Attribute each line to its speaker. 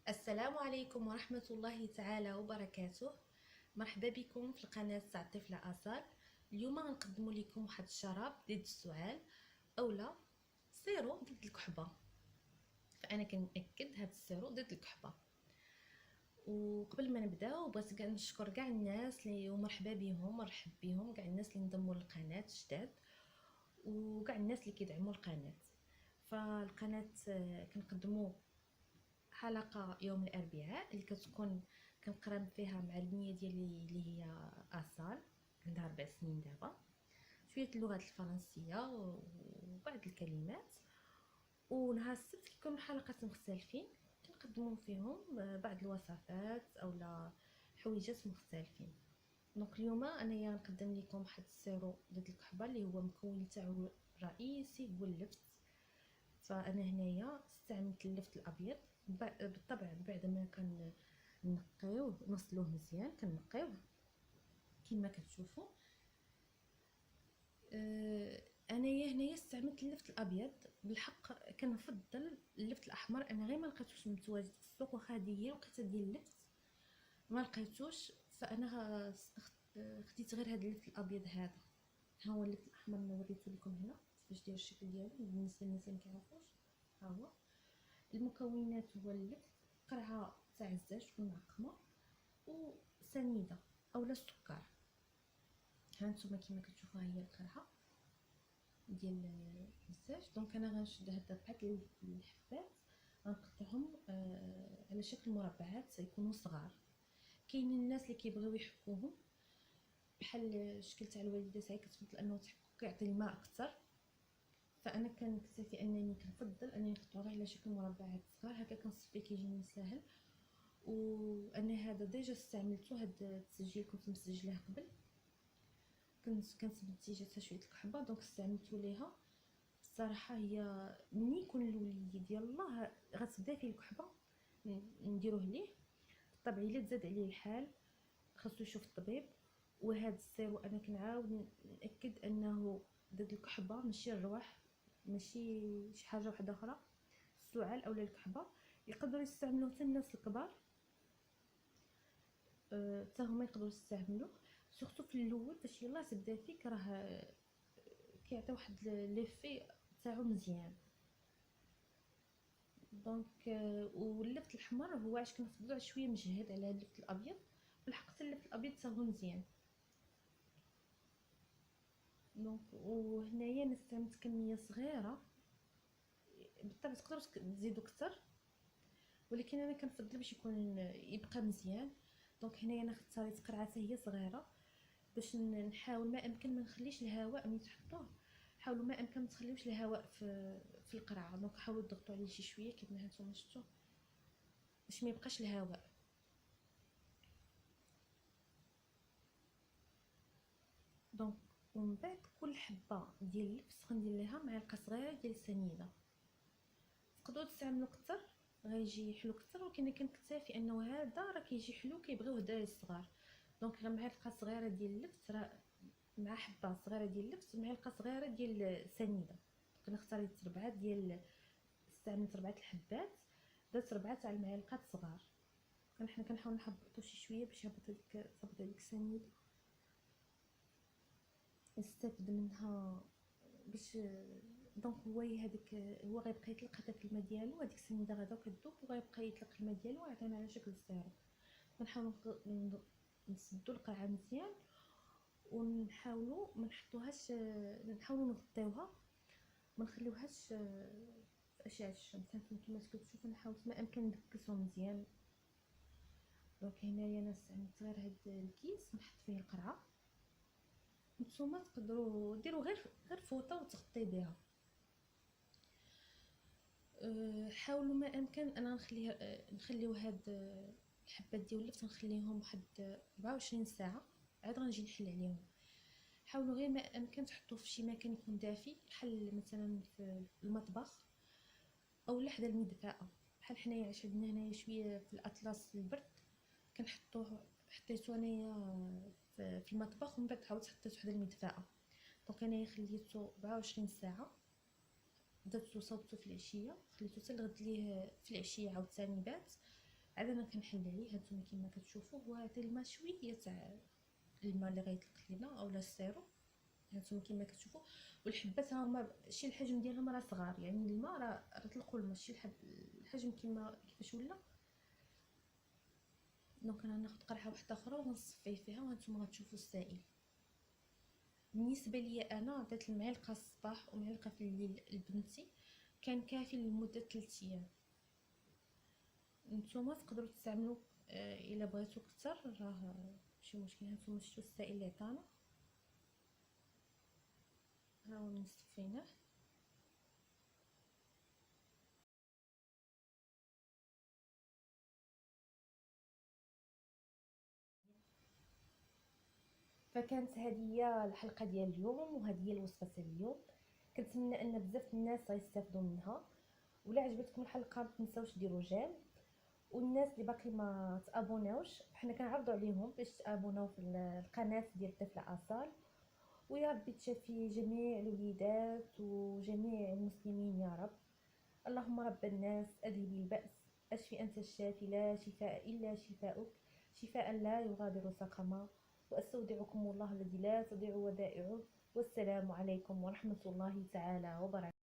Speaker 1: السلام عليكم ورحمة الله تعالى وبركاته. مرحبا بكم في القناة تاع الطفلة آصال. اليوم غنقدم لكم واحد الشراب ضد السعال اولا سيرو ضد الكحبة. فانا كنأكد هاد السيرو ضد الكحبة. وقبل ما نبداو بغيت نشكر كاع الناس اللي مرحبا بهم، مرحب بهم كاع الناس اللي انضموا للقناة جداد وكاع الناس اللي كيدعموا القناة. فالقناة كنقدموا حلقة يوم الأربعاء اللي كتكون كنقرا فيها مع المية ديالي اللي هي آصال، عندها 4 سنين دابا، شوية اللغات الفرنسية وبعض الكلمات. ونهار السبت كيكونوا حلقات مختلفين كنقدموا فيهم بعض الوصفات اولا حويجات مختلفين. دونك اليوم انايا نقدم لكم واحد السيرو ضد الكحبه اللي هو مكون تاعو الرئيسي هو اللفت. فانا هنايا استعملت اللفت الابيض. بالطبع بعد ما كنقيوه نغسلوه مزيان كنقيوه كما كتشوفوا. انايا هنايا استعملت اللفت الابيض. بالحق كنفضل اللفت الاحمر، انا غير ما لقيتوش متواجد في السوق، واخا هذه هي الوقيته ديال اللفت ما لقيتوش، فانا خديت غير هذا اللفت الابيض هذا. ها هو اللفت الاحمر اللي وريته لكم هنا باش داير الشكل ديالو بالنسبه للناس اللي مكيعرفوش. ها هو المكونات، هو اللفت، قرعه تاع الزاج تكون معقمه وسنيده اولا السكر. ها نتوما كما كتشوفوا هي القرعه ديال الزاج. دونك انا غنشد هاد 4 الحبات غنقطعهم على شكل مربعات يكونوا صغار. كاينين الناس اللي كيبغيو يحكوهم بحال الشكل تاع الوالده تاعي كتفضل انه تحكو كيعطي الماء اكثر، فانا كنكتفي انني كنفضل انني نقطعوه على شكل مربعات صغار هكا كنصفي كيجيني ساهل. وانا هذا ديجا استعملته، هاد التسجيل كنت مسجلاه قبل، كنت كنسبت ديجا شويه الكحبه دونك استعملته ليها. الصراحه هي ملي يكون الوليد يلاه غتبدا فيه الكحبه نديروه ليه. بالطبع الا تزاد عليه الحال خاصو يشوف الطبيب. وهذا السيرو انا كنعاود ناكد انه ضد الكحبه ماشي الرواح، ماشي شي حاجه واحده اخرى. السعال اولا الكحبه يقدروا يستعملوه حتى الناس الكبار، حتى هما يقدروا يستعملوه. سورتو في الاول فاش يلاه تبدا فيك راه كيعطي واحد ليفي تاعو مزيان. دونك واللفت الاحمر هو علاش كنفضلو شويه مجهد على اللفت الابيض. بالحق حتى اللفت الابيض حتى هو مزيان. دونك وهنايا انا استعملت كميه صغيره، بالطبع تقدروا تزيدوا اكثر ولكن انا كنفضل باش يكون يبقى مزيان. دونك هنايا انا اختاريت قرعه هي صغيره باش نحاول ما امكن ما نخليش الهواء ملي تحطوه. حاولوا ما امكن ما تخليوش الهواء في القرعه. دونك حاولوا تضغطوا عليه شي شويه كيما هانتوما شفتوا باش ما يبقاش الهواء. دونك ومن بعد كل حبه ديال اللبس غندير ليها معلقه صغيره ديال السنيده. تقدروا تستعملوا كتر غيجي حلو كتر، ولكن كنكتفي انه هذا راه كيجي حلو كيبغيوه الدراري الصغار. دونك غير معلقه صغيره ديال اللفت راه مع حبه صغيره ديال اللفت معلقه صغيره ديال السنيده. كنا اختاريت 4 ديال، استعملت 4 الحبات، درت 4 تاع المعالق صغار. حنا كنحاول نحبطو شي شويه باش تهبط هذيك السنيده نستافد منها باش. دونك هو هذيك هو غيبقى يطلق حتى في الماء ديالو، هذيك السنيده غدا كتذوب وغيبقى يطلق الماء ديالو ويعطينا على شكل السيرو. كنحاولوا نسدوا القرعه مزيان ونحاولوا ما نحطوهاش، نحاولوا نغطيوها ما نخليوهاش في اشعه الشمس. هانتوما كما كتشوفوا نحاول ما امكن نكسو مزيان. دونك هنايا انا استعملت غير هاد الكيس نحط فيه القرعه. نتوما تقدروا ديروا غير فوطه وتغطي بها. حاولوا ما امكن انا نخليو هاد الحبات ديال اللفت نخليهم واحد 24 ساعه عاد غنجي نحل عليهم. حاولوا غير ما امكن تحطوه في شي مكان يكون دافي بحال مثلا في المطبخ او حدا المدفأه. بحال حنايا علاش عندنا هنايا شويه في الاطلس البرد كنحطوه، حطيته انايا في المطبخ ومن بعد عاودت حطيته حدا المدفأه. دونك انايا خليته 24 ساعه، درتو صوبتو في العشيه خليته حتى الغد ليه في العشيه عاوتاني بات. عاد انا كنحل عليه. هانتوما كما كتشوفوا هو هذا الماء شويه تاع الماء اللي غيطلق لينا اولا السيرو. هانتوما كما كتشوفوا، والحبات ها هما شي الحجم ديالهم راه صغار، يعني الماء راه طلقوا الماء شي الحجم كيفاش ولا. دونك انا ناخذ قرعه واحده اخرى ونصفيه فيها، وهانتوما غتشوفوا السائل. بالنسبه لي انا درت المعلقه الصباح ومعلقه في الليل لبنتي، كان كافي لمده 3 ايام. نتوما تقدروا تستعملوا الا بغيتو كتر راه ماشي مشكل. هانتوما شفتوا السائل اللي عطانا، ها هو اللي صفيناه. فكانت هذه هي الحلقه ديال اليوم، وهذه هي الوصفه ديال اليوم. كنتمنى ان بزاف الناس غيستافدوا منها. ولا عجبتكم الحلقه ما تنساوش ديروا جيم. والناس اللي باقي ما تابوناوش حنا كنعرضوا عليهم باش تابوناو في القناه ديال الطفله اصال. ويا ربي تشافي جميع الوليدات وجميع المسلمين يا رب. اللهم رب الناس اذهب البأس، اشفي انت الشافي لا شفاء الا شفاؤك، شفاء لا يغادر سقما. واستودعكم الله الذي لا تضيع ودائعه. والسلام عليكم ورحمه الله تعالى وبركاته.